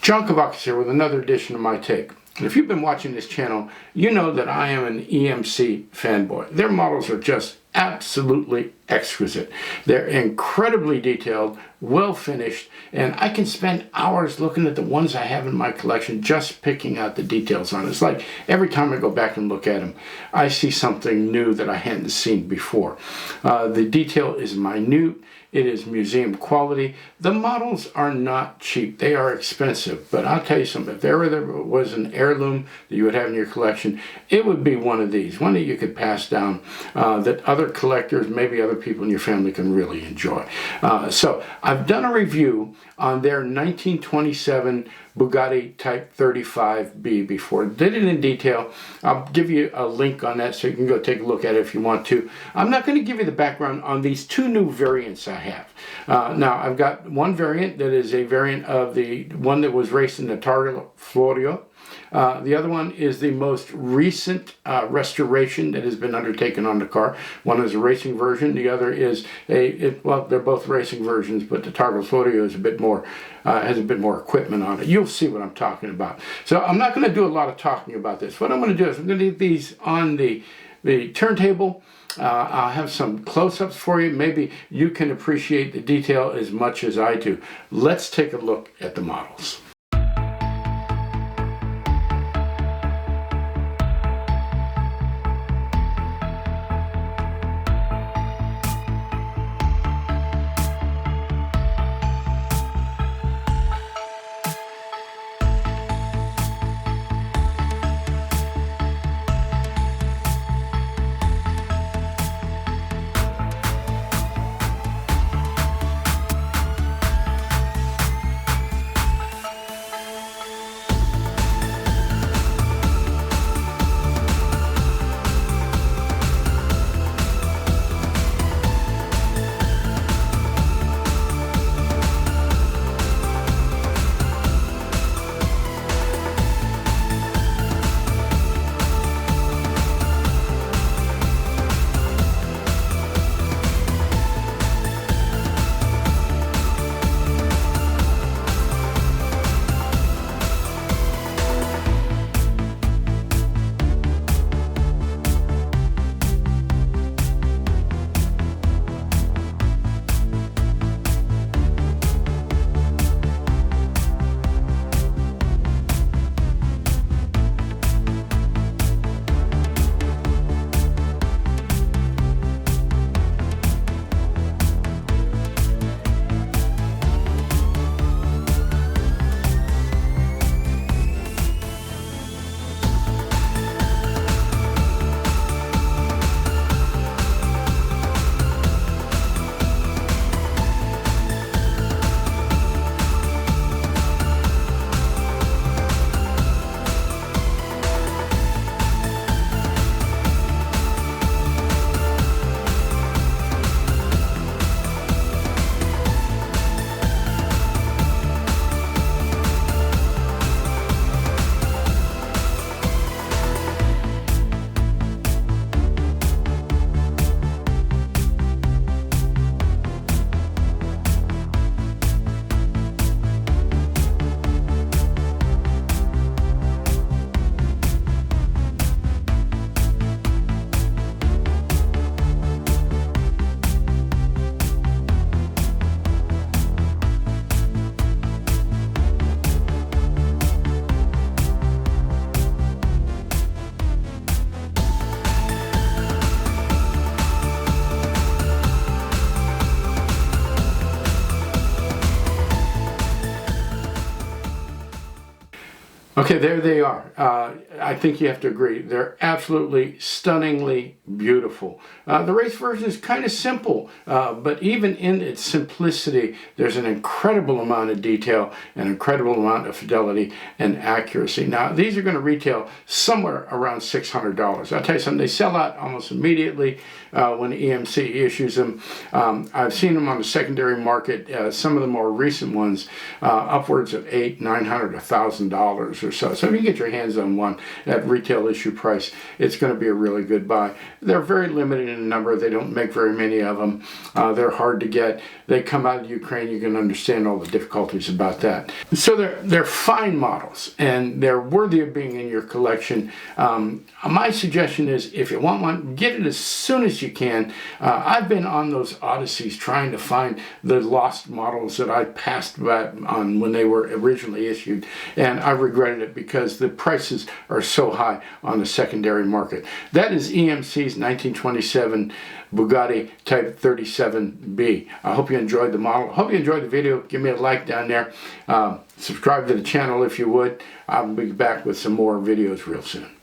John Bugattis here with another edition of My Take. And if you've been watching this channel, you know that I am an EMC fanboy. Their models are just absolutely exquisite. They're incredibly detailed, well finished, and I can spend hours looking at the ones I have in my collection just picking out the details on it. It's like every time I go back and look at them, I see something new that I hadn't seen before. The detail is minute. It is museum quality. The models are not cheap. They are expensive. But I'll tell you something. If there was an heirloom that you would have in your collection, it would be one of these. One that you could pass down that other collectors, maybe other people in your family can really enjoy. So I've done a review on their 1927 Bugatti Type 35B before. Did it in detail. I'll give you a link on that so you can go take a look at it if you want to. I'm not going to give you the background on these two new variants I have. Now, I've got one variant that is a variant of the one that was raced in the Targa Florio. The other one is the most recent restoration that has been undertaken on the car. One is a racing version. The other is well, they're both racing versions, but the Targa Florio is a bit more, has a bit more equipment on it. You'll see what I'm talking about. So I'm not going to do a lot of talking about this. What I'm going to do is I'm going to leave these on the turntable. I'll have some close-ups for you. Maybe you can appreciate the detail as much as I do. Let's take a look at the models. Okay, there they are. I think you have to agree. They're absolutely stunningly beautiful. The race version is kind of simple, but even in its simplicity, there's an incredible amount of detail, an incredible amount of fidelity and accuracy. Now, these are going to retail somewhere around $600. I'll tell you something, they sell out almost immediately when EMC issues them. I've seen them on the secondary market, some of the more recent ones, upwards of $800, $900, $1,000 or so. So if you get your hands on one at retail issue price, it's going to be a really good buy. They're very limited in number. They don't make very many of them. They're hard to get. They come out of Ukraine. You can understand all the difficulties about that. So they're fine models, and they're worthy of being in your collection. My suggestion is, if you want one, get it as soon as you can. I've been on those odysseys trying to find the lost models that I passed back on when they were originally issued, and I regretted it because the prices are so high on the secondary market. That is EMC's 1927 Bugatti Type 37B. I hope you enjoyed the model. I hope you enjoyed the video. Give me a like down there. Subscribe to the channel if you would. I'll be back with some more videos real soon.